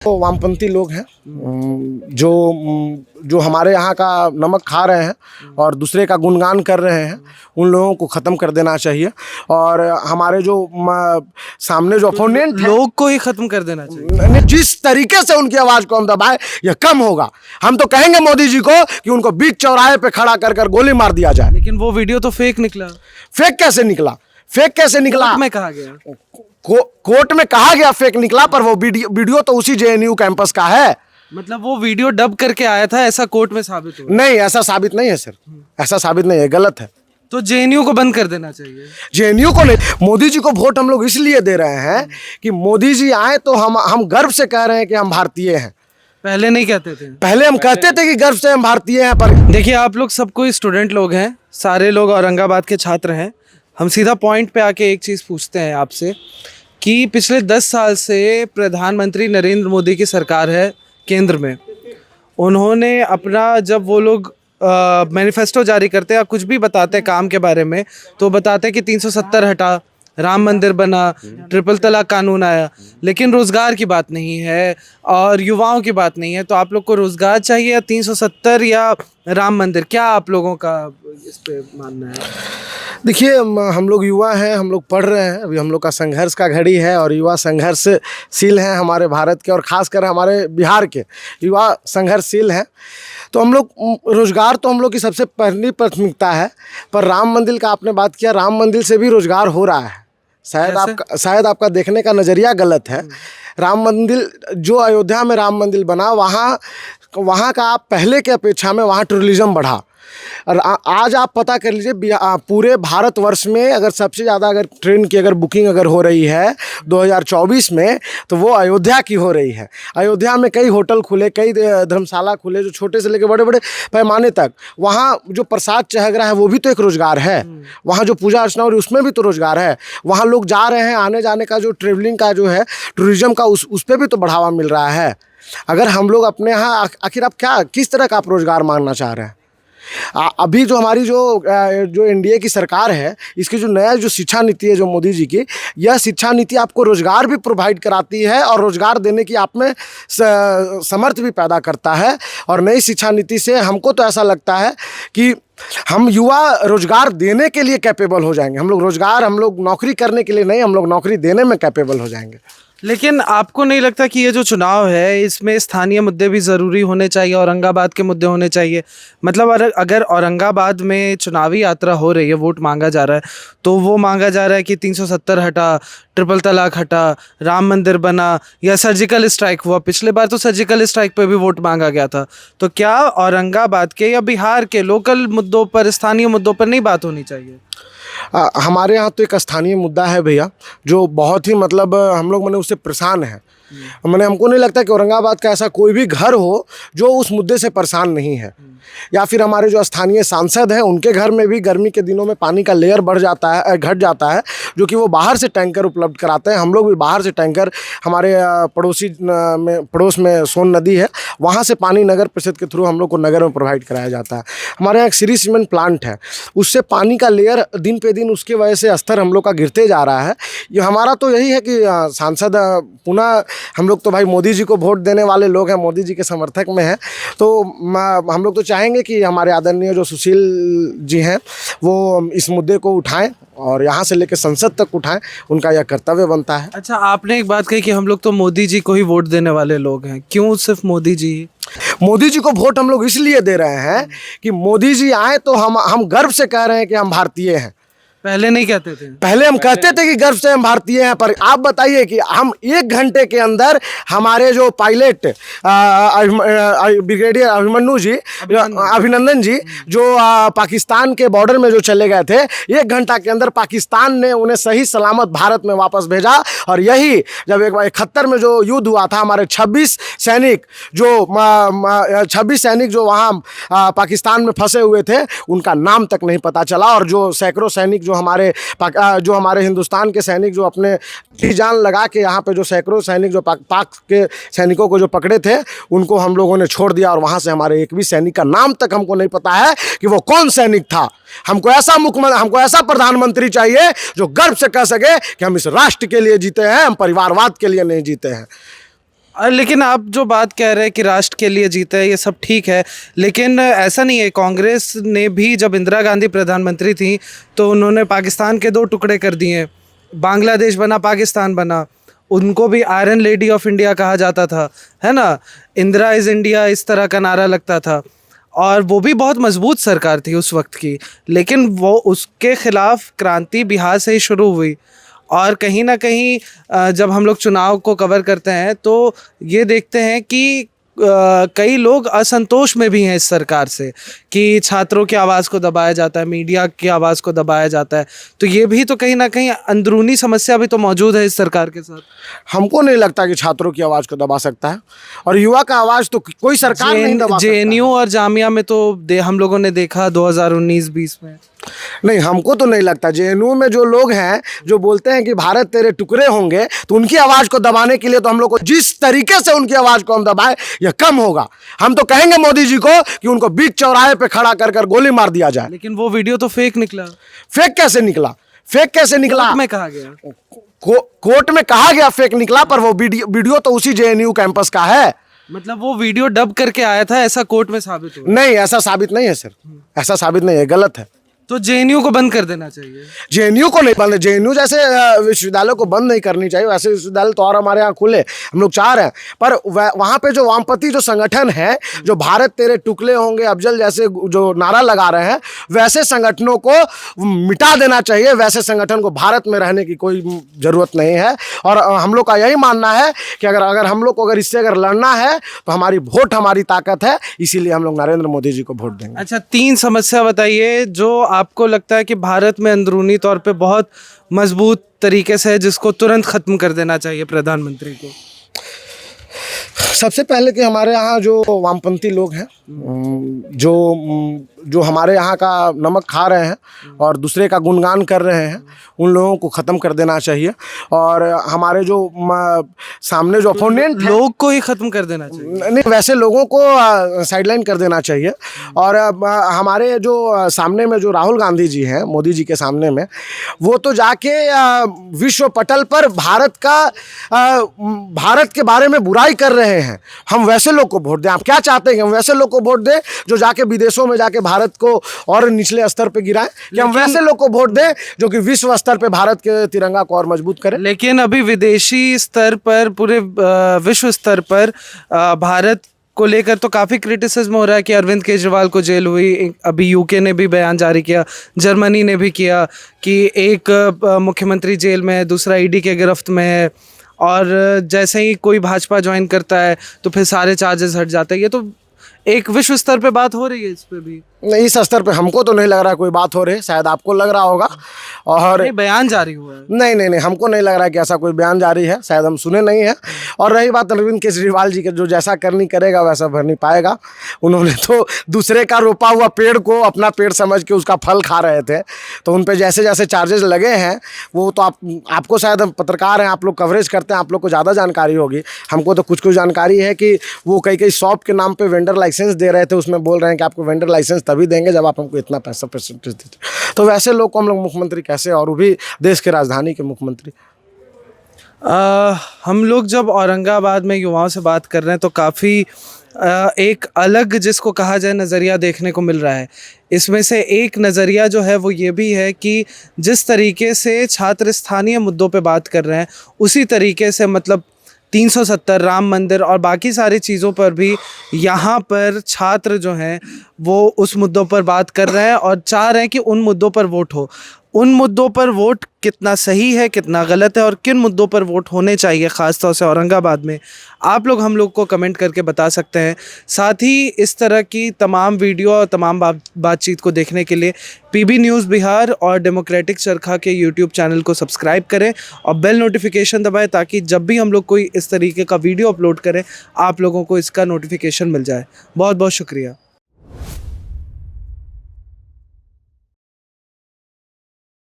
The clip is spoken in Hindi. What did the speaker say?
तो वामपंथी लोग हैं जो जो हमारे यहाँ का नमक खा रहे हैं और दूसरे का गुणगान कर रहे हैं, उन लोगों को ख़त्म कर देना चाहिए। और हमारे जो सामने जो अपोनेंट लोग को ही खत्म कर देना चाहिए। जिस तरीके से उनकी आवाज़ को हम दबाए, यह कम होगा। हम तो कहेंगे मोदी जी को कि उनको बीच चौराहे पे खड़ा कर कर गोली मार दिया जाए। लेकिन वो वीडियो तो फेक निकला। फेक कैसे निकला? फेक कैसे निकला? में कहा गया, कोर्ट में कहा गया फेक निकला, पर वो वीडियो तो उसी जेएनयू कैंपस का है। मतलब वो वीडियो डब करके आया था, ऐसा कोर्ट में साबित हुआ? नहीं, ऐसा साबित नहीं है सर, ऐसा साबित नहीं है, गलत है। तो जेएनयू को बंद कर देना चाहिए। जेएनयू को नहीं, मोदी जी को वोट हम लोग इसलिए दे रहे हैं कि मोदी जी आए तो हम गर्व से कह रहे हैं कि हम भारतीय हैं। पहले नहीं कहते थे। पहले हम कहते थे कि गर्व से हम भारतीय हैं, पर देखिए आप लोग सब कोई स्टूडेंट लोग हैं, सारे लोग औरंगाबाद के छात्र हैं। हम सीधा पॉइंट पे आके एक चीज़ पूछते हैं आपसे कि पिछले 10 साल से प्रधानमंत्री नरेंद्र मोदी की सरकार है केंद्र में। उन्होंने अपना, जब वो लोग मैनिफेस्टो जारी करते हैं या कुछ भी बताते हैं काम के बारे में, तो बताते हैं कि 370 हटा, राम मंदिर बना, ट्रिपल तलाक कानून आया, लेकिन रोज़गार की बात नहीं है और युवाओं की बात नहीं है। तो आप लोग को रोज़गार चाहिए या 370 या राम मंदिर? क्या आप लोगों का इस पे मानना है? देखिए, हम लोग युवा हैं, हम लोग पढ़ रहे हैं, अभी हम लोग का संघर्ष का घड़ी है और युवा संघर्षशील हैं हमारे भारत के, और ख़ासकर हमारे बिहार के युवा संघर्षशील हैं। तो हम लोग रोज़गार तो हम लोग की सबसे पहली प्राथमिकता है, पर राम मंदिर का आपने बात किया, राम मंदिर से भी रोज़गार हो रहा है। शायद आपका देखने का नज़रिया गलत है। राम मंदिर जो अयोध्या में राम मंदिर बना, वहाँ का आप पहले के अपेक्षा में वहाँ टूरिज़्म बढ़ा। और आज आप पता कर लीजिए, पूरे भारतवर्ष में अगर सबसे ज़्यादा अगर ट्रेन की अगर बुकिंग अगर हो रही है 2024 में, तो वो अयोध्या की हो रही है। अयोध्या में कई होटल खुले, कई धर्मशाला खुले, जो छोटे से लेकर बड़े बड़े पैमाने तक। वहाँ जो प्रसाद चढ़ रहा है वो भी तो एक रोज़गार है। वहाँ जो पूजा अर्चना हो रही है उसमें भी तो रोज़गार है। वहाँ लोग जा रहे हैं, आने जाने का जो ट्रेवलिंग का जो है, टूरिज़्म का, उस पर भी तो बढ़ावा मिल रहा है। अगर हम लोग अपने यहाँ, आखिर आप किस तरह का आप रोज़गार मांगना चाह रहे हैं? अभी जो हमारी जो एनडीए की सरकार है, इसकी जो नया जो शिक्षा नीति है जो मोदी जी की, यह शिक्षा नीति आपको रोज़गार भी प्रोवाइड कराती है और रोज़गार देने की आप में समर्थ भी पैदा करता है। और नई शिक्षा नीति से हमको तो ऐसा लगता है कि हम युवा रोज़गार देने के लिए कैपेबल हो जाएंगे। हम लोग नौकरी करने के लिए नहीं, हम लोग नौकरी देने में कैपेबल हो जाएंगे। लेकिन आपको नहीं लगता कि ये जो चुनाव है, इसमें स्थानीय मुद्दे भी ज़रूरी होने चाहिए, औरंगाबाद के मुद्दे होने चाहिए? मतलब अगर औरंगाबाद में चुनावी यात्रा हो रही है, वोट मांगा जा रहा है, तो वो मांगा जा रहा है कि 370 हटा, ट्रिपल तलाक हटा, राम मंदिर बना, या सर्जिकल स्ट्राइक हुआ। पिछले बार तो सर्जिकल स्ट्राइक पे भी वोट मांगा गया था। तो क्या औरंगाबाद के या बिहार के लोकल मुद्दों पर, स्थानीय मुद्दों पर नहीं बात होनी चाहिए? हमारे यहाँ तो एक स्थानीय मुद्दा है भैया, जो बहुत ही मतलब हम लोग उससे परेशान हैं। हमको नहीं लगता कि औरंगाबाद का ऐसा कोई भी घर हो जो उस मुद्दे से परेशान नहीं है। या फिर हमारे जो स्थानीय सांसद हैं, उनके घर में भी गर्मी के दिनों में पानी का लेयर घट जाता है, जो कि वो बाहर से टैंकर उपलब्ध कराते हैं। हम लोग भी बाहर से टैंकर, हमारे पड़ोस में सोन नदी है, वहाँ से पानी नगर परिषद के थ्रू हम लोग को नगर में प्रोवाइड कराया जाता है। हमारे यहाँ एक श्री सीमेंट प्लांट है, उससे पानी का लेयर दिन पे दिन उसके वजह से स्तर हम लोग का गिरते जा रहा है। ये हमारा तो यही है कि सांसद पुनः, हम लोग तो भाई मोदी जी को वोट देने वाले लोग हैं, मोदी जी के समर्थक में हैं, तो हम लोग तो चाहेंगे कि हमारे आदरणीय जो सुशील जी हैं वो इस मुद्दे को उठाएं और यहाँ से लेकर संसद तक उठाएं, उनका यह कर्तव्य बनता है। अच्छा, आपने एक बात कही कि हम लोग तो मोदी जी को ही वोट देने वाले लोग हैं। क्यों सिर्फ मोदी जी? मोदी जी को वोट हम लोग इसलिए दे रहे हैं कि मोदी जी आए तो हम गर्व से कह रहे हैं कि हम भारतीय हैं। पहले नहीं कहते थे। पहले हम कहते थे कि गर्व से हम भारतीय हैं, पर आप बताइए कि हम 1 घंटे के अंदर हमारे जो पायलट ब्रिगेडियर अभिनंदन जी जो पाकिस्तान के बॉर्डर में जो चले गए थे, 1 घंटा के अंदर पाकिस्तान ने उन्हें सही सलामत भारत में वापस भेजा। और यही जब 71 में जो युद्ध हुआ था, हमारे 26 सैनिक जो वहाँ पाकिस्तान में फंसे हुए थे, उनका नाम तक नहीं पता चला। और जो सैकड़ों सैनिक जो हमारे हिंदुस्तान के सैनिक जो अपने की जान लगा के यहाँ पे जो सैकड़ों सैनिक जो पाक के सैनिकों को जो पकड़े थे, उनको हम लोगों ने छोड़ दिया। और वहाँ से हमारे एक भी सैनिक का नाम तक हमको नहीं पता है कि वो कौन सैनिक था। हमको ऐसा प्रधानमंत्री चाहिए जो गर्व से कह सके कि हम इस राष्ट्र के लिए जीते हैं, हम परिवारवाद के लिए नहीं जीते हैं। लेकिन आप जो बात कह रहे हैं कि राष्ट्र के लिए जीते हैं, ये सब ठीक है, लेकिन ऐसा नहीं है। कांग्रेस ने भी जब इंदिरा गांधी प्रधानमंत्री थी तो उन्होंने पाकिस्तान के 2 टुकड़े कर दिए, बांग्लादेश बना, पाकिस्तान बना। उनको भी आयरन लेडी ऑफ इंडिया कहा जाता था, है ना। इंदिरा इज़ इंडिया, इस तरह का नारा लगता था, और वो भी बहुत मजबूत सरकार थी उस वक्त की। लेकिन वो उसके खिलाफ क्रांति बिहार से ही शुरू हुई, और कहीं ना कहीं जब हम लोग चुनाव को कवर करते हैं तो ये देखते हैं कि कई लोग असंतोष में भी हैं इस सरकार से, कि छात्रों की आवाज़ को दबाया जाता है, मीडिया की आवाज़ को दबाया जाता है। तो ये भी तो कहीं ना कहीं अंदरूनी समस्या भी तो मौजूद है इस सरकार के साथ। हमको नहीं लगता कि छात्रों की आवाज़ को दबा सकता है, और युवा का आवाज़ तो कोई सरकार नहीं दबा सकता है। जेएनयू और जामिया में तो हम लोगों ने देखा 2019-20 में। नहीं, हमको तो नहीं लगता। जेएनयू में जो लोग हैं जो बोलते हैं कि भारत तेरे टुकड़े होंगे, तो उनकी आवाज़ को दबाने के लिए तो हम लोग को जिस तरीके से उनकी आवाज़ को हम दबाएं, यह कम होगा। हम तो कहेंगे मोदी जी को कि उनको बीच चौराहे पे खड़ा कर कर गोली मार दिया जाए। लेकिन वो वीडियो तो फेक निकला। फेक कैसे निकला? फेक कैसे निकला? कोर्ट में कहा गया, कोर्ट में कहा गया फेक निकला, पर वो वीडियो तो उसी जेएनयू कैंपस का है। मतलब वो वीडियो डब करके आया था, ऐसा कोर्ट में साबित हुआ? नहीं, ऐसा साबित नहीं है सर, ऐसा साबित नहीं है, गलत है। तो जेएनयू को बंद कर देना चाहिए। जेएनयू को नहीं बंद, जेएनयू जैसे विश्वविद्यालय को बंद नहीं करनी चाहिए, वैसे विश्वविद्यालय तो और हमारे यहाँ खुले, हम लोग चाह रहे हैं। पर वहाँ पे जो वामपंथी जो संगठन है, जो भारत तेरे टुकड़े होंगे, अफजल जैसे जो नारा लगा रहे हैं, वैसे संगठनों को मिटा देना चाहिए। वैसे संगठन को भारत में रहने की कोई ज़रूरत नहीं है। और हम लोग का यही मानना है कि अगर हम लोग को अगर इससे अगर लड़ना है तो हमारी वोट हमारी ताकत है, इसीलिए हम लोग नरेंद्र मोदी जी को वोट देंगे। अच्छा, 3 समस्या बताइए जो आपको लगता है कि भारत में अंदरूनी तौर पे बहुत मजबूत तरीके से है, जिसको तुरंत खत्म कर देना चाहिए प्रधानमंत्री को। सबसे पहले कि हमारे यहाँ जो वामपंथी लोग हैं, जो हमारे यहाँ का नमक खा रहे हैं और दूसरे का गुणगान कर रहे हैं, उन लोगों को ख़त्म कर देना चाहिए। और हमारे जो सामने जो अपोनेंट लोग को ही ख़त्म कर देना चाहिए। नहीं, वैसे लोगों को साइडलाइन कर देना चाहिए। और हमारे जो सामने में जो राहुल गांधी जी हैं, मोदी जी के सामने में, वो तो जाके विश्व पटल पर भारत के बारे में बुराई कर रहे हैं। हम वैसे लोग को वोट दें? आप क्या चाहते हैं कि हम वैसे लोग को वोट दें जो जाके विदेशों में जाके भारत को और निचले स्तर पे गिराएं, कि हम वैसे लोग को वोट दें जो कि विश्व स्तर पे भारत के तिरंगा को और मजबूत करें? लेकिन अभी विदेशी स्तर पर, पूरे विश्व स्तर पर भारत को लेकर तो काफ़ी क्रिटिसिज्म हो रहा है कि अरविंद केजरीवाल को जेल हुई। अभी यूके ने भी बयान जारी किया, जर्मनी ने भी किया कि एक मुख्यमंत्री जेल में है, दूसरा ईडी के गिरफ्त में है, और जैसे ही कोई भाजपा ज्वाइन करता है तो फिर सारे चार्जेस हट जाते हैं। ये तो एक विश्व स्तर पे बात हो रही है, इस पे भी नहीं, इस स्तर पे हमको तो नहीं लग रहा है कोई बात हो रही है, शायद आपको लग रहा होगा। और बयान जारी हुआ है। नहीं, हमको नहीं लग रहा है कि ऐसा कोई बयान जारी है, शायद हम सुने नहीं है। और रही बात अरविंद केजरीवाल जी के, जो जैसा करनी करेगा वैसा भर नहीं पाएगा। उन्होंने तो दूसरे का रोपा हुआ पेड़ को अपना पेड़ समझ के उसका फल खा रहे थे, तो उन पे जैसे जैसे चार्जेस लगे हैं वो तो आपको शायद, हम पत्रकार हैं, आप लोग कवरेज करते हैं, आप लोग को ज़्यादा जानकारी होगी। हमको तो कुछ जानकारी है कि वो कई शॉप के नाम पर वेंडर लाइसेंस दे रहे थे, उसमें बोल रहे हैं कि आपको वेंडर लाइसेंस तभी देंगे जब आप हमको इतना पैसा परसेंटेज दीजिए। तो वैसे लोग को हम लोग मुख्यमंत्री कैसे, और वो भी देश के राजधानी के मुख्यमंत्री। हम लोग जब औरंगाबाद में युवाओं से बात कर रहे हैं तो काफ़ी एक अलग, जिसको कहा जाए, नज़रिया देखने को मिल रहा है। इसमें से एक नज़रिया जो है वो ये भी है कि जिस तरीके से छात्र स्थानीय मुद्दों पे बात कर रहे हैं, उसी तरीके से मतलब 370, राम मंदिर और बाकी सारी चीज़ों पर भी यहाँ पर छात्र जो हैं वो उस मुद्दों पर बात कर रहे हैं और चाह रहे हैं कि उन मुद्दों पर वोट हो। उन मुद्दों पर वोट कितना सही है, कितना गलत है, और किन मुद्दों पर वोट होने चाहिए, ख़ासतौर से औरंगाबाद में, आप लोग हम लोग को कमेंट करके बता सकते हैं। साथ ही इस तरह की तमाम वीडियो और तमाम बातचीत को देखने के लिए पीबी न्यूज़ बिहार और डेमोक्रेटिक चरखा के यूट्यूब चैनल को सब्सक्राइब करें और बेल नोटिफिकेशन दबाएं, ताकि जब भी हम लोग कोई इस तरीके का वीडियो अपलोड करें आप लोगों को इसका नोटिफिकेशन मिल जाए। बहुत बहुत शुक्रिया।